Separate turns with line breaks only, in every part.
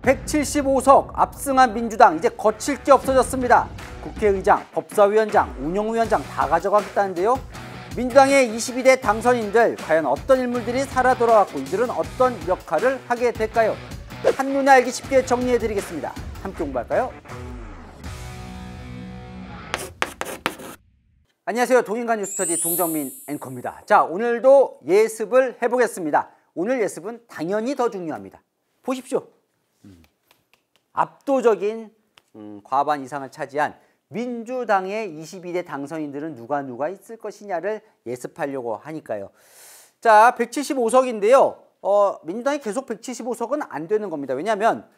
175석 압승한 민주당 이제 거칠 게 없어졌습니다. 국회의장, 법사위원장, 운영위원장 다 가져가겠다는데요. 민주당의 22대 당선인들 과연 어떤 인물들이 살아 돌아왔고 이들은 어떤 역할을 하게 될까요? 한눈에 알기 쉽게 정리해드리겠습니다. 함께 공부할까요? 안녕하세요. 동인간 뉴스터디 동정민 앵커입니다. 자, 오늘도 예습을 해보겠습니다. 오늘 예습은 당연히 더 중요합니다. 보십시오. 압도적인 과반 이상을 차지한 민주당의 22대 당선인들은 누가 있을 것이냐를 예습하려고 하니까요. 자, 175석인데요. 민주당이 계속 175석은 안 되는 겁니다. 왜냐하면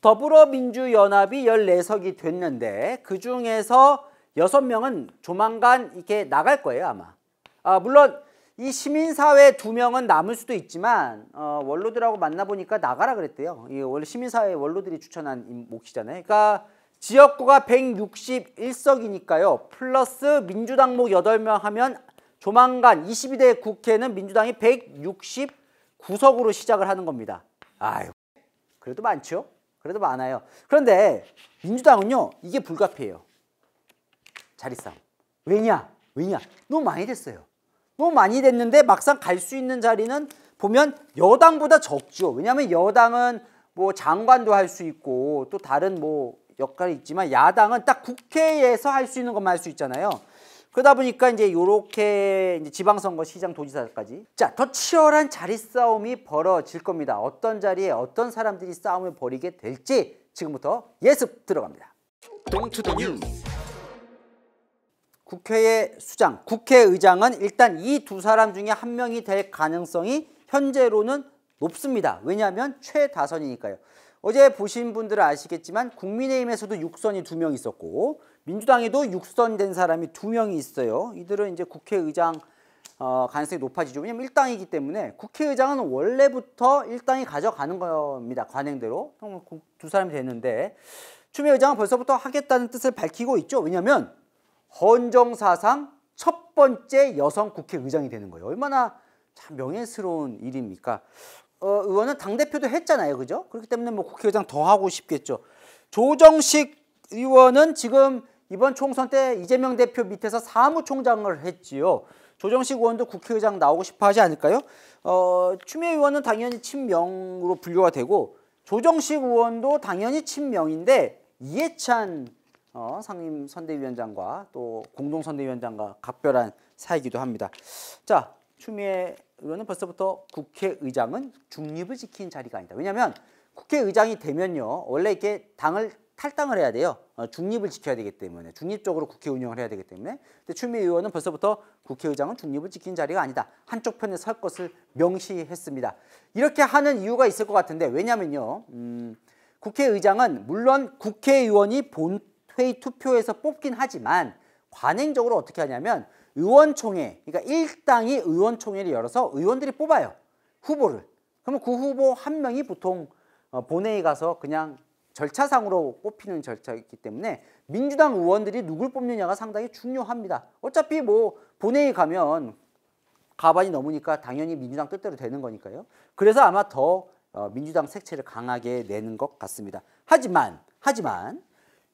더불어민주연합이 14석이 됐는데 그중에서 6명은 조만간 이렇게 나갈 거예요, 아마. 물론 이 시민사회 2명은 남을 수도 있지만 원로들하고 만나보니까 나가라 그랬대요. 이 원래 시민사회 원로들이 추천한 몫이잖아요. 그러니까 지역구가 161석이니까요. 플러스 민주당목 8명 하면 조만간 22대 국회는 민주당이 169석으로 시작을 하는 겁니다. 아유, 그래도 많죠? 그래도 많아요. 그런데 민주당은요, 이게 불가피해요. 자리싸움. 왜냐? 너무 많이 됐어요. 너무 많이 됐는데 막상 갈 수 있는 자리는 보면 여당보다 적죠. 왜냐하면 여당은 뭐 장관도 할 수 있고 또 다른 뭐 역할이 있지만 야당은 딱 국회에서 할 수 있는 것만 할 수 있잖아요. 그러다 보니까 이제 요렇게 이제 지방선거, 시장, 도지사까지. 자, 더 치열한 자리 싸움이 벌어질 겁니다. 어떤 자리에 어떤 사람들이 싸움을 벌이게 될지 지금부터 예습 들어갑니다.
동투더 뉴스.
국회의 수장, 국회의장은 일단 이 두 사람 중에 한 명이 될 가능성이 현재로는 높습니다. 왜냐하면 최다선이니까요. 어제 보신 분들은 아시겠지만 국민의힘에서도 6선이 2명 있었고 민주당에도 6선 된 사람이 2명이 있어요. 이들은 이제 국회의장 가능성이 높아지죠. 왜냐하면 일당이기 때문에 국회의장은 원래부터 일당이 가져가는 겁니다. 관행대로. 두 사람이 되는데 추미애 의장은 벌써부터 하겠다는 뜻을 밝히고 있죠. 왜냐하면 헌정사상 첫 번째 여성 국회의장이 되는 거예요. 얼마나 참 명예스러운 일입니까? 의원은 당대표도 했잖아요. 그죠? 그렇기 때문에 뭐 국회의장 더 하고 싶겠죠. 조정식 의원은 지금 이번 총선 때 이재명 대표 밑에서 사무총장을 했지요. 조정식 의원도 국회의장 나오고 싶어 하지 않을까요? 추미애 의원은 당연히 친명으로 분류가 되고 조정식 의원도 당연히 친명인데 이해찬 상임선대위원장과 또 공동선대위원장과 각별한 사이기도 합니다. 자, 추미애 의원은 벌써부터 국회의장은 중립을 지킨 자리가 아니다. 왜냐하면 국회의장이 되면요, 원래 이렇게 당을 탈당을 해야 돼요. 중립을 지켜야 되기 때문에, 중립적으로 국회 운영을 해야 되기 때문에. 근데 추미애 의원은 벌써부터 국회의장은 중립을 지킨 자리가 아니다. 한쪽 편에 설 것을 명시했습니다. 이렇게 하는 이유가 있을 것 같은데, 왜냐면요, 국회의장은 물론 국회의원이 본회의 투표에서 뽑긴 하지만 관행적으로 어떻게 하냐면 의원총회, 그러니까 일당이 의원총회를 열어서 의원들이 뽑아요. 후보를. 그러면 그 후보 한 명이 보통 본회의 가서 그냥 절차상으로 뽑히는 절차이기 때문에 민주당 의원들이 누굴 뽑느냐가 상당히 중요합니다. 어차피 뭐 본회의 가면 과반이 넘으니까 당연히 민주당 뜻대로 되는 거니까요. 그래서 아마 더 민주당 색채를 강하게 내는 것 같습니다. 하지만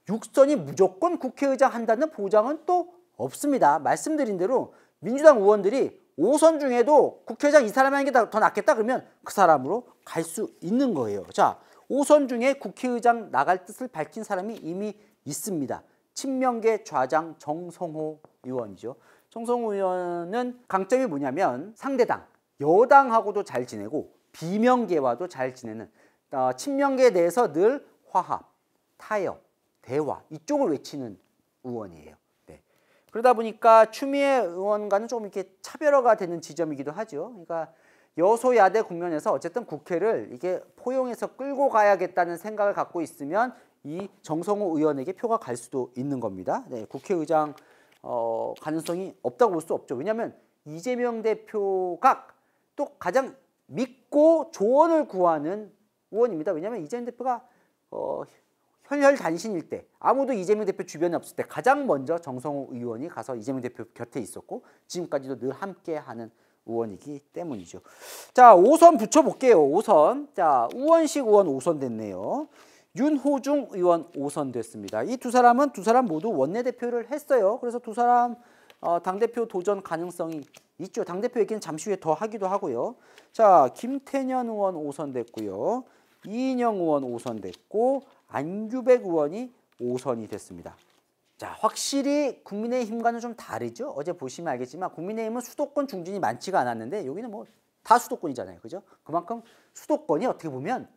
6선이 무조건 국회의장 한다는 보장은 또 없습니다. 말씀드린 대로 민주당 의원들이 5선 중에도 국회의장 이 사람이 하는 게 더 낫겠다 그러면 그 사람으로 갈 수 있는 거예요. 자, 5선 중에 국회의장 나갈 뜻을 밝힌 사람이 이미 있습니다. 친명계 좌장 정성호 의원이죠. 정성호 의원은 강점이 뭐냐면 상대당, 여당하고도 잘 지내고 비명계와도 잘 지내는 친명계 내에서 늘 화합, 타협, 대화 이쪽을 외치는 의원이에요. 네. 그러다 보니까 추미애 의원과는 조금 이렇게 차별화가 되는 지점이기도 하죠. 그러니까 여소야대 국면에서 어쨌든 국회를 이게 포용해서 끌고 가야겠다는 생각을 갖고 있으면 이 정성호 의원에게 표가 갈 수도 있는 겁니다. 네, 국회의장 가능성이 없다고 볼 수 없죠. 왜냐하면 이재명 대표가 또 가장 믿고 조언을 구하는 의원입니다. 왜냐하면 이재명 대표가 혈혈단신일 때 아무도 이재명 대표 주변에 없을 때 가장 먼저 정성호 의원이 가서 이재명 대표 곁에 있었고 지금까지도 늘 함께하는 의원이기 때문이죠. 자, 5선 붙여볼게요. 5선. 자, 우원식 의원 5선 됐네요. 윤호중 의원 5선 됐습니다. 이 두 사람은 두 사람 모두 원내대표를 했어요. 그래서 두 사람 당대표 도전 가능성이 있죠. 당대표 얘기는 잠시 후에 더 하기도 하고요. 자, 김태년 의원 5선 됐고요. 이인영 의원 5선 됐고 안규백 의원이 5선이 됐습니다. 자, 확실히 국민의힘과는 좀 다르죠. 어제 보시면 알겠지만 국민의힘은 수도권 중진이 많지가 않았는데 여기는 뭐 다 수도권이잖아요. 그죠? 그만큼 수도권이 어떻게 보면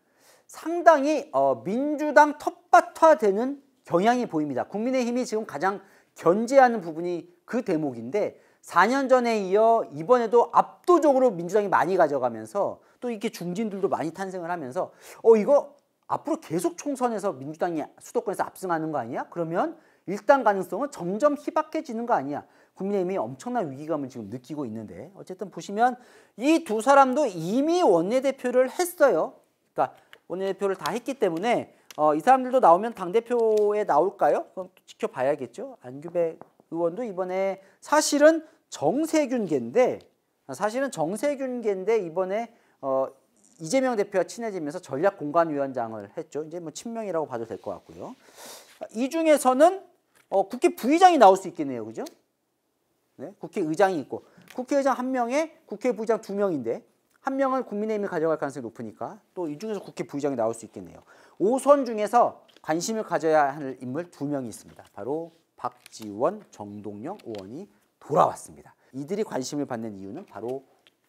상당히 민주당 텃밭화되는 경향이 보입니다. 국민의힘이 지금 가장 견제하는 부분이 그 대목인데 4년 전에 이어 이번에도 압도적으로 민주당이 많이 가져가면서 또 이렇게 중진들도 많이 탄생을 하면서 이거 앞으로 계속 총선에서 민주당이 수도권에서 압승하는 거 아니야? 그러면 일당 가능성은 점점 희박해지는 거 아니야? 국민의힘이 엄청난 위기감을 지금 느끼고 있는데 어쨌든 보시면 이 두 사람도 이미 원내대표를 했어요. 그러니까 원내대표를 다 했기 때문에 이 사람들도 나오면 당대표에 나올까요? 그럼 지켜봐야겠죠. 안규백 의원도 이번에 사실은 정세균계인데 이번에 이재명 대표와 친해지면서 전략공관위원장을 했죠. 이제 뭐 친명이라고 봐도 될 것 같고요. 이 중에서는 국회 부의장이 나올 수 있겠네요. 그죠? 네, 국회의장이 있고 국회의장 1명에 국회부의장 2명인데 한 명은 국민의힘이 가져갈 가능성이 높으니까 또 이 중에서 국회 부의장이 나올 수 있겠네요. 5선 중에서 관심을 가져야 할 인물 2명이 있습니다. 바로 박지원, 정동영 의원이 돌아왔습니다. 이들이 관심을 받는 이유는 바로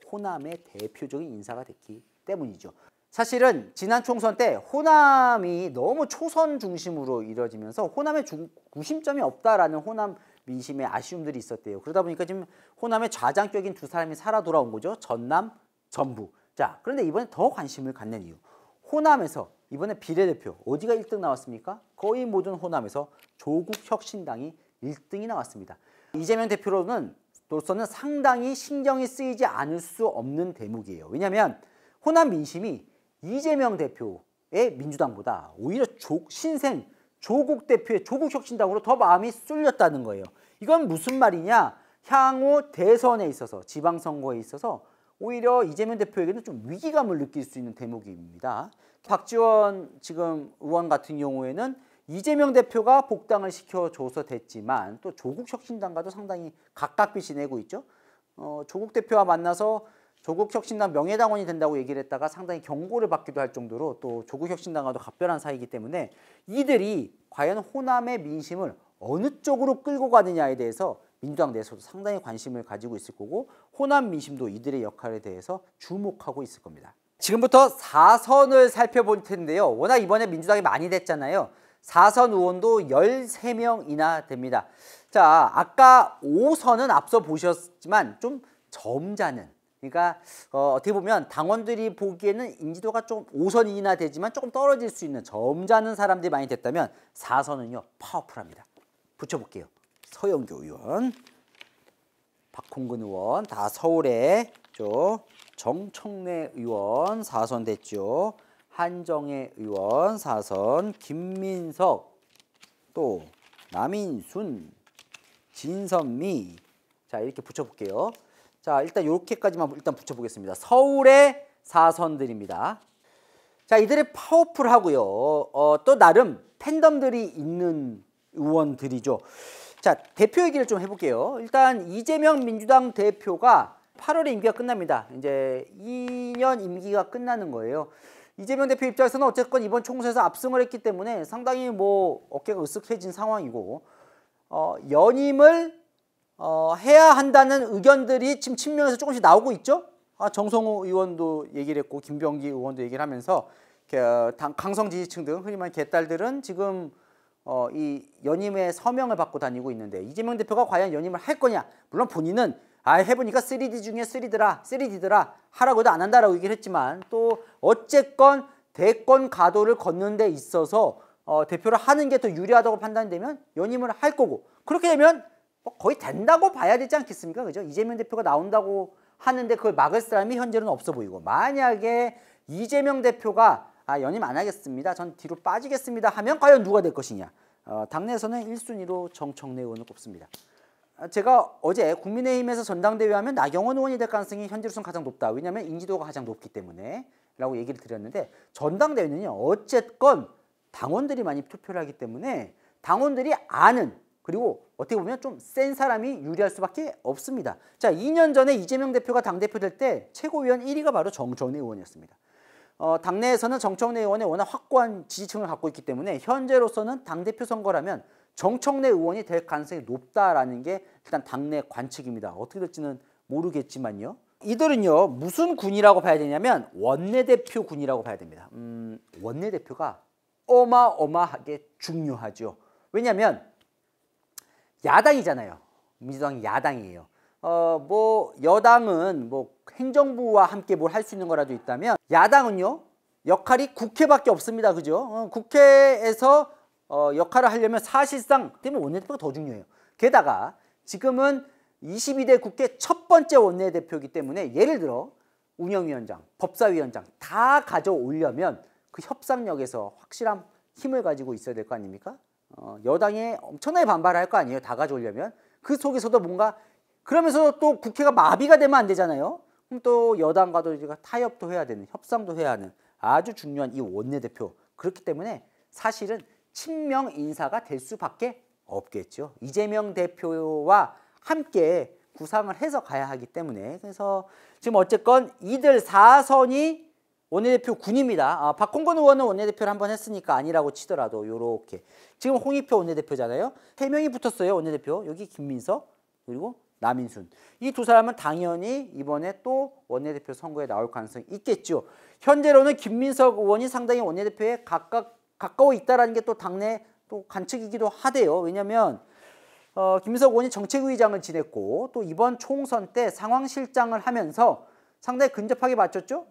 호남의 대표적인 인사가 됐기 때문이죠. 사실은 지난 총선 때 호남이 너무 초선 중심으로 이루어지면서 호남의 구심점이 없다라는 호남 민심의 아쉬움들이 있었대요. 그러다 보니까 지금 호남의 좌장격인 두 사람이 살아 돌아온 거죠. 전남, 전북. 자, 그런데 이번에 더 관심을 갖는 이유. 호남에서 이번에 비례대표 어디가 1등 나왔습니까? 거의 모든 호남에서 조국혁신당이 1등이 나왔습니다. 이재명 대표로서는 상당히 신경이 쓰이지 않을 수 없는 대목이에요. 왜냐하면 호남 민심이 이재명 대표의 민주당보다 오히려 신생 조국 대표의 조국혁신당으로 더 마음이 쏠렸다는 거예요. 이건 무슨 말이냐? 향후 대선에 있어서 지방선거에 있어서 오히려 이재명 대표에게는 좀 위기감을 느낄 수 있는 대목입니다. 박지원 지금 의원 같은 경우에는 이재명 대표가 복당을 시켜줘서 됐지만 또 조국혁신당과도 상당히 가깝게 지내고 있죠. 조국 대표와 만나서 조국혁신당 명예당원이 된다고 얘기를 했다가 상당히 경고를 받기도 할 정도로 또 조국혁신당과도 각별한 사이이기 때문에 이들이 과연 호남의 민심을 어느 쪽으로 끌고 가느냐에 대해서 민주당 내에서도 상당히 관심을 가지고 있을 거고 호남 민심도 이들의 역할에 대해서 주목하고 있을 겁니다. 지금부터 4선을 살펴볼 텐데요. 워낙 이번에 민주당이 많이 됐잖아요. 4선 의원도 13명이나 됩니다. 자, 아까 5선은 앞서 보셨지만 좀 점잖은, 그러니까 어떻게 보면 당원들이 보기에는 인지도가 좀 5선이나 되지만 조금 떨어질 수 있는 점잖은 사람들이 많이 됐다면 4선은요 파워풀합니다. 붙여볼게요. 서영교 의원, 박홍근 의원 다 서울에 죠. 정청래 의원 4선 됐죠. 한정혜 의원 4선, 김민석, 또 남인순, 진선미. 자, 이렇게 붙여볼게요. 자, 일단 이렇게까지만 일단 붙여보겠습니다. 서울의 4선들입니다. 자, 이들이 파워풀하고요. 또 나름 팬덤들이 있는 의원들이죠. 자, 대표 얘기를 좀 해볼게요. 일단 이재명 민주당 대표가 8월에 임기가 끝납니다. 이제 2년 임기가 끝나는 거예요. 이재명 대표 입장에서는 어쨌건 이번 총선에서 압승을 했기 때문에 상당히 뭐 어깨가 으쓱해진 상황이고 연임을 해야 한다는 의견들이 지금 친명에서 조금씩 나오고 있죠. 정성호 의원도 얘기를 했고 김병기 의원도 얘기를 하면서 강성 지지층 등 흔히 말하는 개딸들은 지금 이 연임의 서명을 받고 다니고 있는데 이재명 대표가 과연 연임을 할 거냐. 물론 본인은 해보니까 3D 중에 3D더라 하라고 해도 안 한다라고 얘기를 했지만 또 어쨌건 대권 가도를 걷는 데 있어서 대표를 하는 게 더 유리하다고 판단되면 연임을 할 거고 그렇게 되면 거의 된다고 봐야 되지 않겠습니까? 그죠? 이재명 대표가 나온다고 하는데 그걸 막을 사람이 현재는 없어 보이고 만약에 이재명 대표가 연임 안 하겠습니다. 전 뒤로 빠지겠습니다 하면 과연 누가 될 것이냐. 당내에서는 1순위로 정청래 의원을 꼽습니다. 제가 어제 국민의힘에서 전당대회 하면 나경원 의원이 될 가능성이 현재로서는 가장 높다. 왜냐하면 인지도가 가장 높기 때문에 라고 얘기를 드렸는데 전당대회는요. 어쨌건 당원들이 많이 투표를 하기 때문에 당원들이 아는 그리고 어떻게 보면 좀 센 사람이 유리할 수밖에 없습니다. 자, 2년 전에 이재명 대표가 당대표 될 때 최고위원 1위가 바로 정청래 의원이었습니다. 당내에서는 정청래 의원이 워낙 확고한 지지층을 갖고 있기 때문에 현재로서는 당대표 선거라면 정청래 의원이 될 가능성이 높다라는 게 일단 당내 관측입니다. 어떻게 될지는 모르겠지만요. 이들은요 무슨 군이라고 봐야 되냐면 원내대표 군이라고 봐야 됩니다. 원내대표가 어마어마하게 중요하죠. 왜냐하면 야당이잖아요. 민주당이 야당이에요. 뭐 여당은 뭐 행정부와 함께 뭘 할 수 있는 거라도 있다면 야당은요 역할이 국회밖에 없습니다. 그죠? 국회에서 역할을 하려면 사실상 때문에 원내대표가 더 중요해요. 게다가 지금은 22대 국회 첫 번째 원내대표이기 때문에 예를 들어 운영위원장, 법사위원장 다 가져오려면 그 협상력에서 확실한 힘을 가지고 있어야 될 거 아닙니까? 여당에 엄청나게 반발할 거 아니에요. 다 가져오려면. 그 속에서도 뭔가 그러면서 또 국회가 마비가 되면 안 되잖아요. 그럼 또 여당과도 타협도 해야 되는, 협상도 해야 하는 아주 중요한 이 원내대표. 그렇기 때문에 사실은 친명 인사가 될 수밖에 없겠죠. 이재명 대표와 함께 구상을 해서 가야 하기 때문에 그래서 지금 어쨌건 이들 4선이 원내대표 군입니다. 박홍근 의원은 원내대표를 한번 했으니까 아니라고 치더라도 요렇게 지금 홍익표 원내대표잖아요. 3명이 붙었어요. 원내대표. 여기 김민석 그리고 남인순. 이 두 사람은 당연히 이번에 또 원내대표 선거에 나올 가능성이 있겠죠. 현재로는 김민석 의원이 상당히 원내대표에 가까워 있다는 게 또 당내 또 관측이기도 하대요. 왜냐하면 김민석 의원이 정책위의장을 지냈고 또 이번 총선 때 상황실장을 하면서 상당히 근접하게 맞췄죠.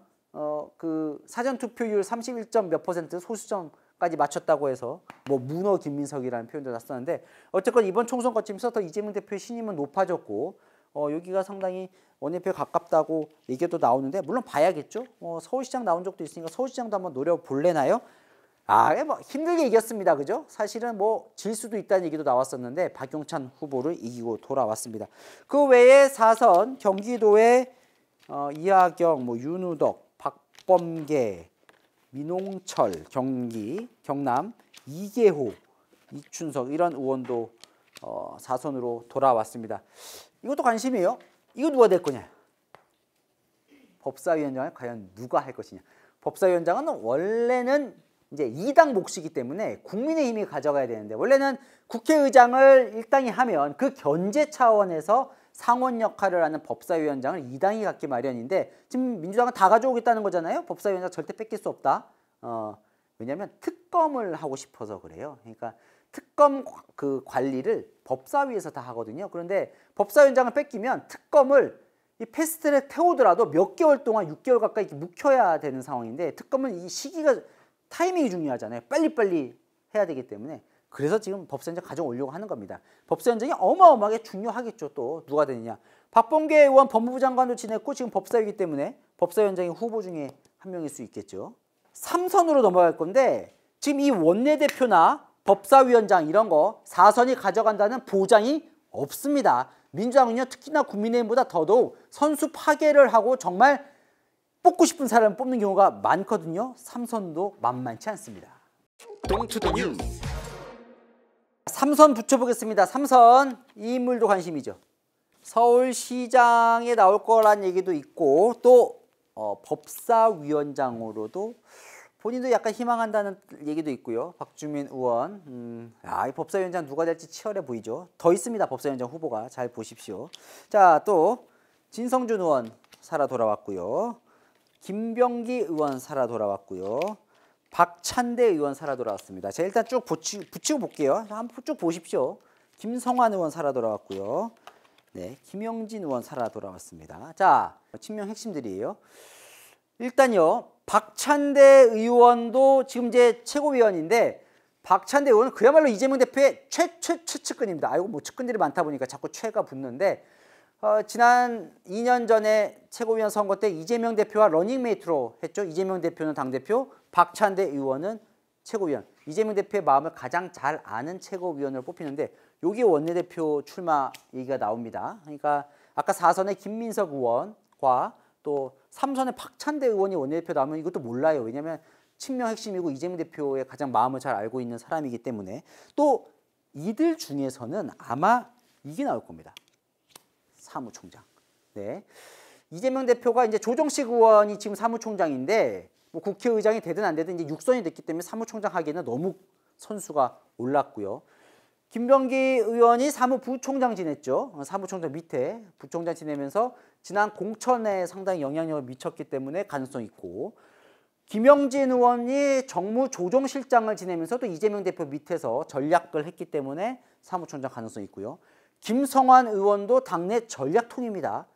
그 사전투표율 31점 몇 퍼센트 소수점까지 맞췄다고 해서 뭐 문어 김민석이라는 표현도 났었는데 어쨌건 이번 총선 거치면서 더 이재명 대표의 신임은 높아졌고 여기가 상당히 원내대표에 가깝다고 얘기도 나오는데 물론 봐야겠죠. 서울시장 나온 적도 있으니까 서울시장도 한번 노려볼래나요? 뭐 힘들게 이겼습니다. 그죠? 사실은 뭐 질 수도 있다는 얘기도 나왔었는데 박용찬 후보를 이기고 돌아왔습니다. 그 외에 4선 경기도의 이하경, 뭐 윤우덕, 박범계, 민홍철, 경남, 이계호, 이춘석 이런 의원도 4선으로 돌아왔습니다. 이것도 관심이에요. 이거 누가 될 거냐? 법사위원장을 과연 누가 할 것이냐? 법사위원장은 원래는 이제 2당 몫이기 때문에 국민의힘이 가져가야 되는데 원래는 국회의장을 1당이 하면 그 견제 차원에서 상원 역할을 하는 법사위원장을 2당이 갖기 마련인데 지금 민주당은 다 가져오겠다는 거잖아요. 법사위원장 절대 뺏길 수 없다. 왜냐하면 특검을 하고 싶어서 그래요. 그러니까 특검 그 관리를 법사위에서 다 하거든요. 그런데 법사위원장을 뺏기면 특검을 이 패스트트랙 태우더라도 몇 개월 동안 6개월 가까이 묵혀야 되는 상황인데 특검은 이 시기가 타이밍이 중요하잖아요. 빨리빨리 해야 되기 때문에 그래서 지금 법사위원장 가져오려고 하는 겁니다. 법사위원장이 어마어마하게 중요하겠죠. 또 누가 되느냐. 박범계 의원 법무부 장관도 지냈고 지금 법사위이기 때문에 법사위원장이 후보 중에 한 명일 수 있겠죠. 3선으로 넘어갈 건데 지금 이 원내대표나 법사위원장 이런 거 4선이 가져간다는 보장이 없습니다. 민주당은요 특히나 국민의힘보다 더더욱 선수 파괴를 하고 정말 뽑고 싶은 사람을 뽑는 경우가 많거든요. 3선도 만만치 않습니다. 3선 붙여보겠습니다. 3선 이 인물도 관심이죠. 서울시장에 나올 거란 얘기도 있고 또 법사위원장으로도 본인도 약간 희망한다는 얘기도 있고요. 박주민 의원 이 법사위원장 누가 될지 치열해 보이죠. 더 있습니다. 법사위원장 후보가. 잘 보십시오. 자, 또 진성준 의원 살아 돌아왔고요. 김병기 의원 살아 돌아왔고요. 박찬대 의원 살아 돌아왔습니다. 제가 일단 쭉 붙이고 볼게요. 한번 쭉 보십시오. 김성환 의원 살아 돌아왔고요. 네, 김영진 의원 살아 돌아왔습니다. 자, 친명 핵심들이에요. 일단요, 박찬대 의원도 지금 이제 최고위원인데 박찬대 의원은 그야말로 이재명 대표의 최측근입니다. 아이고 뭐 측근들이 많다 보니까 자꾸 최가 붙는데 지난 2년 전에 최고위원 선거 때 이재명 대표와 러닝메이트로 했죠. 이재명 대표는 당대표, 박찬대 의원은 최고위원. 이재명 대표의 마음을 가장 잘 아는 최고위원으로 뽑히는데 여기 원내대표 출마 얘기가 나옵니다. 그러니까 아까 4선의 김민석 의원과 또 3선의 박찬대 의원이 원내대표 나오면 이것도 몰라요. 왜냐하면 친명 핵심이고 이재명 대표의 가장 마음을 잘 알고 있는 사람이기 때문에. 또 이들 중에서는 아마 이게 나올 겁니다. 사무총장. 네. 이재명 대표가 이제 조정식 의원이 지금 사무총장인데 뭐 국회의장이 되든 안 되든 이제 육선이 됐기 때문에 사무총장 하기에는 너무 선수가 올랐고요. 김병기 의원이 사무부총장 지냈죠. 사무총장 밑에 부총장 지내면서 지난 공천에 상당히 영향력을 미쳤기 때문에 가능성이 있고, 김영진 의원이 정무조정실장을 지내면서 또 이재명 대표 밑에서 전략을 했기 때문에 사무총장 가능성이 있고요. 김성환 의원도 당내 전략통입니다.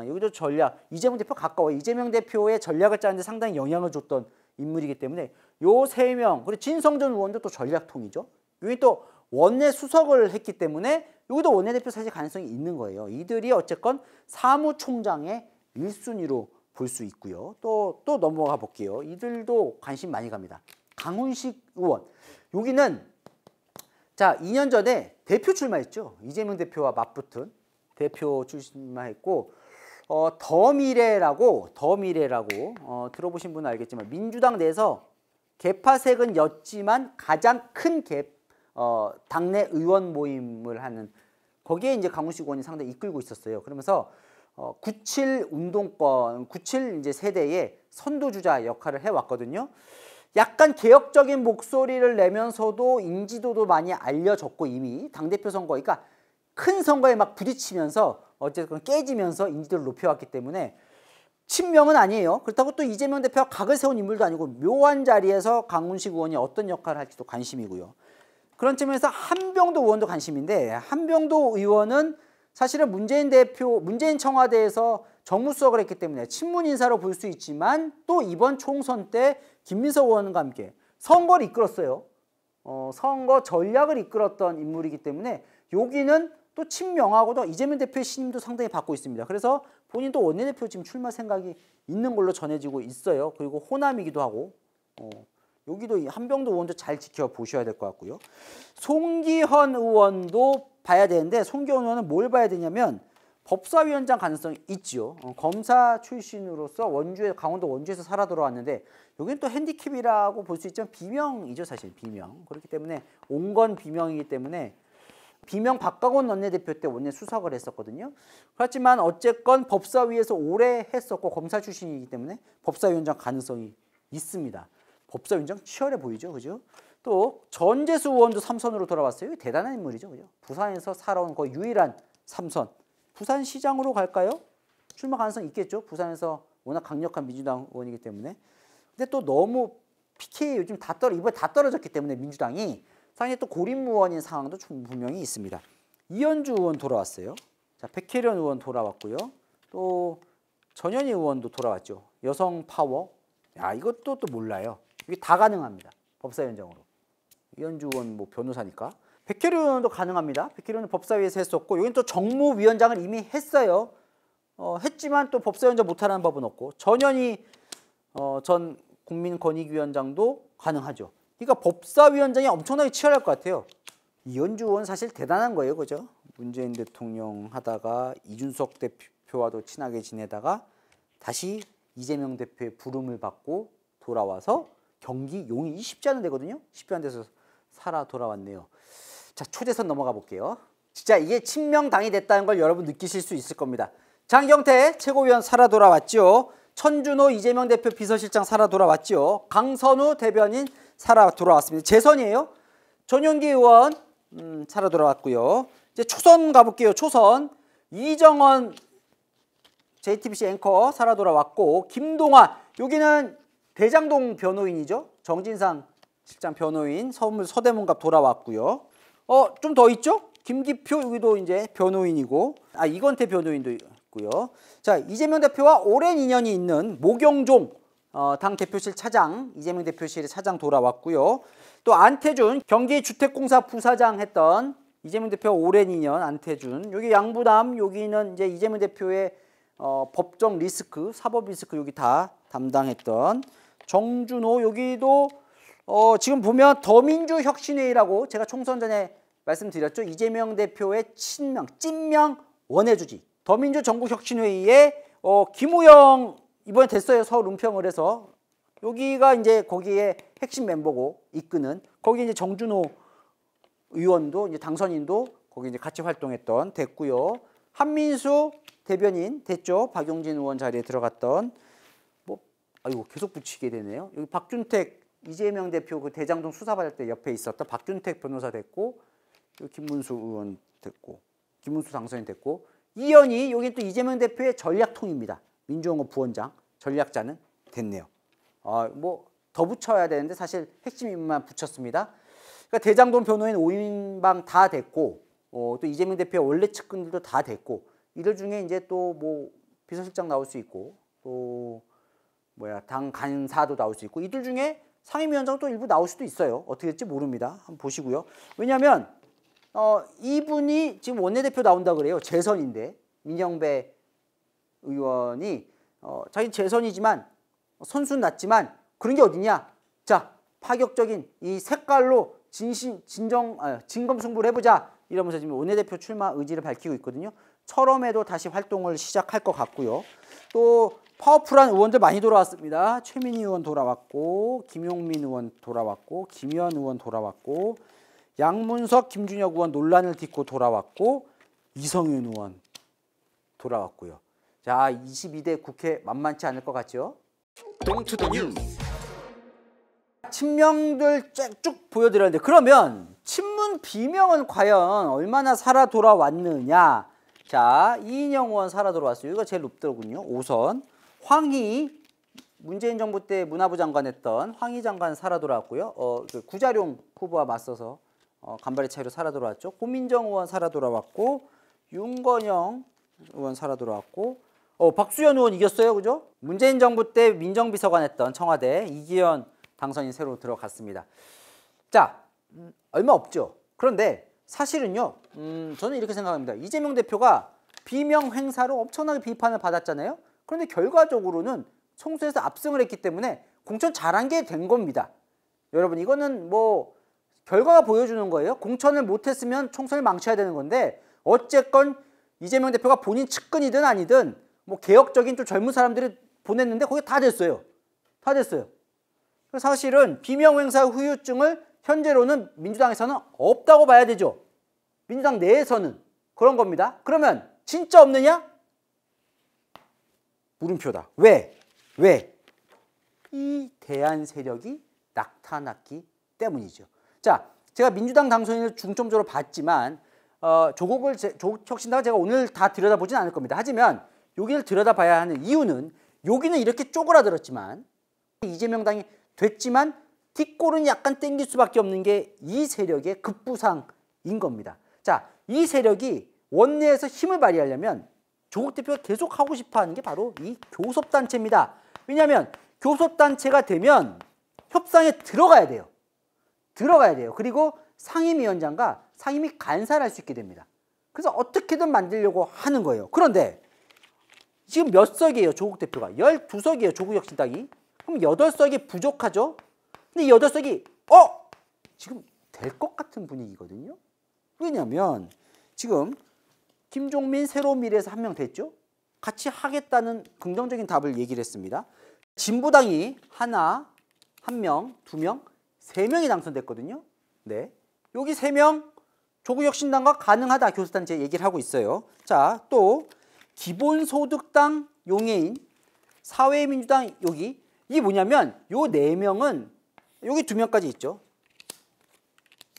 여기도 전략, 이재명 대표 가까워요. 이재명 대표의 전략을 짜는데 상당히 영향을 줬던 인물이기 때문에 요 세 명, 그리고 진성준 의원도 또 전략통이죠. 여기 또 원내 수석을 했기 때문에 여기도 원내대표 사실 가능성이 있는 거예요. 이들이 어쨌건 사무총장의 1순위로 볼 수 있고요. 또 넘어가 볼게요. 이들도 관심 많이 갑니다. 강훈식 의원. 여기는 자 2년 전에 대표 출마했죠. 이재명 대표와 맞붙은 대표 출마했고, 더미래라고 들어보신 분은 알겠지만 민주당 내에서 개파색은 였지만 가장 큰 당내 의원 모임을 하는, 거기에 이제 강훈식 의원이 상당히 이끌고 있었어요. 그러면서 97 운동권, 97 이제 세대의 선도주자 역할을 해왔거든요. 약간 개혁적인 목소리를 내면서도 인지도도 많이 알려졌고, 이미 당대표 선거, 그러니까 큰 선거에 막 부딪히면서 어쨌든 깨지면서 인지도를 높여왔기 때문에 친명은 아니에요. 그렇다고 또 이재명 대표가 각을 세운 인물도 아니고 묘한 자리에서 강훈식 의원이 어떤 역할을 할지도 관심이고요. 그런 측면에서 한병도 의원도 관심인데, 한병도 의원은 사실은 문재인 청와대에서 정무수석을 했기 때문에 친문 인사로 볼 수 있지만 또 이번 총선 때 김민석 의원과 함께 선거를 이끌었어요. 선거 전략을 이끌었던 인물이기 때문에 여기는 또 친명하고도 이재명 대표의 신임도 상당히 받고 있습니다. 그래서 본인도 원내대표 지금 출마 생각이 있는 걸로 전해지고 있어요. 그리고 호남이기도 하고, 여기도 한병도 의원도 잘 지켜보셔야 될 것 같고요. 송기현 의원도 봐야 되는데, 송기현 의원은 뭘 봐야 되냐면 법사위원장 가능성이 있죠. 검사 출신으로서 강원도 원주에서 살아 돌아왔는데, 여기는 또 핸디캡이라고 볼 수 있지만 비명이죠. 사실 비명. 그렇기 때문에 온건 비명이기 때문에 비명 박광원 원내대표 때 원내 수석을 했었거든요. 그렇지만 어쨌건 법사위에서 오래 했었고 검사 출신이기 때문에 법사위원장 가능성이 있습니다. 법사위원장 치열해 보이죠, 그죠? 또 전재수 의원도 3선으로 돌아왔어요. 대단한 인물이죠, 그죠? 부산에서 살아온 거의 유일한 3선. 부산시장으로 갈까요? 출마 가능성 있겠죠. 부산에서 워낙 강력한 민주당 의원이기 때문에. 근데 또 너무 PK 요즘 이번에 다 떨어졌기 때문에 민주당이 상당히 또 고립무원인 상황도 분명히 있습니다. 이현주 의원 돌아왔어요. 자, 백혜련 의원 돌아왔고요. 또 전현희 의원도 돌아왔죠. 여성 파워. 야, 이것도 또 몰라요. 이게 다 가능합니다. 법사위원장으로. 이현주 의원 뭐 변호사니까. 백혜련 의원도 가능합니다. 백혜련은 법사위에서 했었고, 여기는 또 정무위원장을 이미 했어요. 했지만 또 법사위원장 못하는 법은 없고, 전현희 전 국민권익위원장도 가능하죠. 그러니까 법사위원장이 엄청나게 치열할 것 같아요. 이현주 의원 사실 대단한 거예요, 그죠? 문재인 대통령 하다가 이준석 대표와도 친하게 지내다가 다시 이재명 대표의 부름을 받고 돌아와서 경기 용인이 쉽지 않은 데거든요. 쉽지 않은 데서 살아 돌아왔네요. 자, 초대선 넘어가 볼게요. 진짜 이게 친명당이 됐다는 걸 여러분 느끼실 수 있을 겁니다. 장경태 최고위원 살아 돌아왔죠. 천준호 이재명 대표 비서실장 살아 돌아왔죠. 강선우 대변인 살아 돌아왔습니다. 재선이에요. 전용기 의원 살아 돌아왔고요. 이제 초선 가볼게요. 초선 이정원 JTBC 앵커 살아 돌아왔고, 김동완 여기는 대장동 변호인이죠. 정진상 실장 변호인 서대문갑 돌아왔고요. 좀 더 있죠? 김기표 여기도 이제 변호인이고, 이건태 변호인도 있고요. 자, 이재명 대표와 오랜 인연이 있는 모경종 당 대표실 차장, 이재명 대표실의 차장 돌아왔고요. 또 안태준 경기주택공사 부사장 했던 이재명 대표 오랜 인연 안태준. 여기 양부남, 여기는 이제 이재명 대표의 법정 리스크, 사법 리스크 여기 다 담당했던 정준호. 여기도 지금 보면 더민주혁신회의라고 제가 총선 전에 말씀드렸죠. 이재명 대표의 친명, 찐명 원해주지. 더민주 전국혁신회의에 김우영 이번에 됐어요. 서울 은평을 해서. 여기가 이제 거기에 핵심 멤버고 이끄는 거기 이제 정준호 의원도 이제 당선인도 거기 이제 같이 활동했던 됐고요. 한민수 대변인 됐죠. 박용진 의원 자리에 들어갔던 아이고 계속 붙이게 되네요. 여기 박준택 이재명 대표 그 대장동 수사받을 때 옆에 있었던 박준택 변호사 됐고 김문수 의원 됐고 김문수 당선인 됐고 이현희 여기 또 이재명 대표의 전략통입니다. 민주홍업 부원장 전략자는 됐네요. 뭐 더 붙여야 되는데 사실 핵심 인물만 붙였습니다. 그러니까 대장동 변호인 5인방 다 됐고 또 이재명 대표의 원래 측근들도 다 됐고 이들 중에 이제 또 뭐 비서실장 나올 수 있고 또 당 간사도 나올 수 있고 이들 중에 상임위원장도 일부 나올 수도 있어요. 어떻게 될지 모릅니다. 한번 보시고요. 왜냐하면 이분이 지금 원내대표 나온다 그래요. 재선인데 민영배 의원이 자기 재선이지만 선수는 낮지만 그런 게 어디냐? 자, 파격적인 이 색깔로 진검승부를 해보자 이러면서 지금 원내대표 출마 의지를 밝히고 있거든요. 철험에도 다시 활동을 시작할 것 같고요. 또 파워풀한 의원들 많이 돌아왔습니다. 최민희 의원 돌아왔고 김용민 의원 돌아왔고 김현 의원 돌아왔고 양문석, 김준혁 의원 논란을 딛고 돌아왔고 이성윤 의원 돌아왔고요. 자, 22대 국회 만만치 않을 것 같죠?
동투더 뉴스.
친명들 쭉 보여드렸는데 그러면 친문 비명은 과연 얼마나 살아 돌아왔느냐? 자, 이인영 의원 살아 돌아왔어요. 이거 제일 높더군요. 5선. 황희 문재인 정부 때 문화부 장관 했던 황희 장관 살아 돌아왔고요. 그 구자룡 후보와 맞서서 간발의 차이로 살아 돌아왔죠. 고민정 의원 살아 돌아왔고 윤건영 의원 살아 돌아왔고 박수현 의원 이겼어요. 그죠? 문재인 정부 때 민정비서관 했던 청와대 이기현 당선인 새로 들어갔습니다. 자, 얼마 없죠. 그런데 사실은요. 저는 이렇게 생각합니다. 이재명 대표가 비명 행사로 엄청나게 비판을 받았잖아요. 그런데 결과적으로는 총선에서 압승을 했기 때문에 공천 잘한 게 된 겁니다. 여러분 이거는 뭐 결과가 보여주는 거예요. 공천을 못했으면 총선을 망쳐야 되는 건데 어쨌건 이재명 대표가 본인 측근이든 아니든 뭐 개혁적인 좀 젊은 사람들이 보냈는데 거기 다 됐어요. 다 됐어요. 사실은 비명 행사 후유증을 현재로는 민주당에서는 없다고 봐야 되죠. 민주당 내에서는 그런 겁니다. 그러면 진짜 없느냐? 물음표다. 왜? 이 대안 세력이 나타났기 때문이죠. 자, 제가 민주당 당선인을 중점적으로 봤지만 조국혁신당을 제가 오늘 다 들여다보진 않을 겁니다. 하지만 여기를 들여다봐야 하는 이유는 여기는 이렇게 쪼그라들었지만 이재명 당이 됐지만 뒷골은 약간 땡길 수밖에 없는 게 이 세력의 급부상인 겁니다. 자, 이 세력이 원내에서 힘을 발휘하려면 조국 대표가 계속 하고 싶어 하는 게 바로 이 교섭단체입니다. 왜냐하면 교섭단체가 되면 협상에 들어가야 돼요. 그리고 상임위원장과 상임위 간사를 할 수 있게 됩니다. 그래서 어떻게든 만들려고 하는 거예요. 그런데 지금 몇 석이에요, 조국 대표가? 12석이에요, 조국혁신당이. 그럼 8석이 부족하죠? 근데 이 8석이 지금 될 것 같은 분위기거든요. 왜냐하면 지금 김종민 새로운 미래에서 한 명 됐죠? 같이 하겠다는 긍정적인 답을 얘기를 했습니다. 진보당이 하나, 한 명, 2명, 3명이 당선됐거든요. 네, 여기 3명 조국혁신당과 가능하다 교섭단체 얘기를 하고 있어요. 자, 또 기본소득당 용해인, 사회민주당 여기 이게 뭐냐면 요 4명은 여기 2명까지 있죠.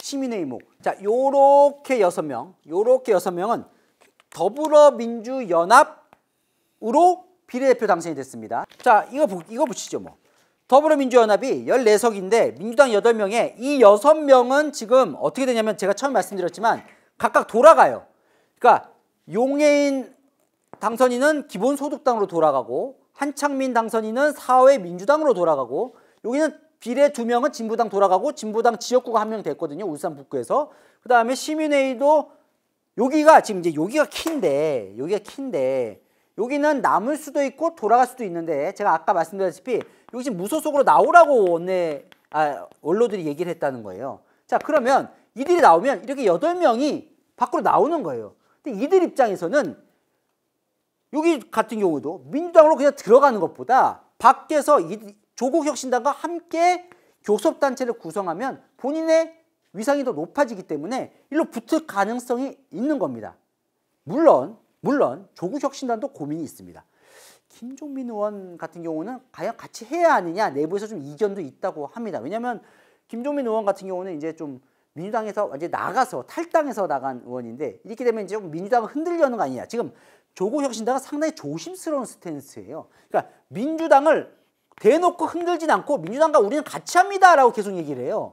시민의목. 자, 요렇게 6명은 더불어민주연합으로 비례대표 당선이 됐습니다. 자, 이거 보시죠. 뭐 더불어민주연합이 14석인데 민주당 8명에 이 6명은 지금 어떻게 되냐면 제가 처음 말씀드렸지만 각각 돌아가요. 그러니까 용해인 당선인은 기본소득당으로 돌아가고 한창민 당선인은 사회민주당으로 돌아가고 여기는 비례 2명은 진보당 돌아가고 진보당 지역구가 1명 됐거든요. 울산 북구에서. 그 다음에 시민회의도 여기가 지금 이제 여기가 키인데 여기는 남을 수도 있고 돌아갈 수도 있는데 제가 아까 말씀드렸다시피 여기 지금 무소속으로 나오라고 언론들이 얘기를 했다는 거예요. 자, 그러면 이들이 나오면 이렇게 8명이 밖으로 나오는 거예요. 근데 이들 입장에서는 여기 같은 경우도 민주당으로 그냥 들어가는 것보다 밖에서 조국혁신당과 함께 교섭단체를 구성하면 본인의 위상이 더 높아지기 때문에 일로 붙을 가능성이 있는 겁니다. 물론 조국혁신당도 고민이 있습니다. 김종민 의원 같은 경우는 과연 같이 해야 하느냐 내부에서 좀 이견도 있다고 합니다. 왜냐하면 김종민 의원 같은 경우는 이제 좀 민주당에서 완전히 나가서 탈당해서 나간 의원인데 이렇게 되면 이제 민주당을 흔들려는 거 아니냐. 지금 조국혁신당은 상당히 조심스러운 스탠스예요. 그러니까 민주당을 대놓고 흔들진 않고 민주당과 우리는 같이 합니다라고 계속 얘기를 해요.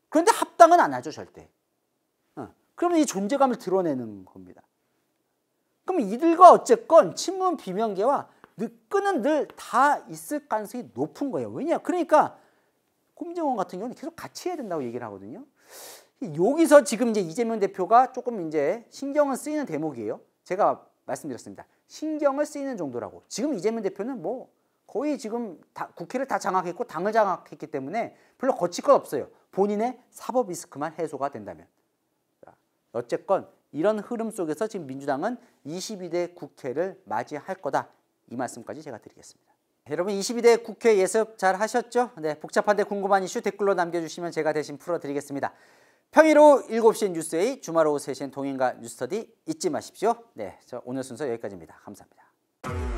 그런데 합당은 안 하죠, 절대. 그러면 이 존재감을 드러내는 겁니다. 그럼 이들과 어쨌건 친문 비명계와 끈은 늘 다 있을 가능성이 높은 거예요. 왜냐? 그러니까 꼼정원 같은 경우는 계속 같이 해야 된다고 얘기를 하거든요. 여기서 지금 이제 이재명 대표가 조금 이제 신경을 쓰이는 대목이에요. 제가 말씀드렸습니다. 신경을 쓰이는 정도라고. 지금 이재명 대표는 뭐 거의 지금 국회를 다 장악했고 당을 장악했기 때문에 별로 거칠 것 없어요. 본인의 사법 리스크만 해소가 된다면. 어쨌건 이런 흐름 속에서 지금 민주당은 22대 국회를 맞이할 거다. 이 말씀까지 제가 드리겠습니다. 여러분 22대 국회 예습 잘 하셨죠? 네, 복잡한데 궁금한 이슈 댓글로 남겨주시면 제가 대신 풀어드리겠습니다. 평일 오후 7시엔 뉴스A, 주말 오후 3시엔 동인과 뉴스터디 잊지 마십시오. 네, 저 오늘 순서 여기까지입니다. 감사합니다.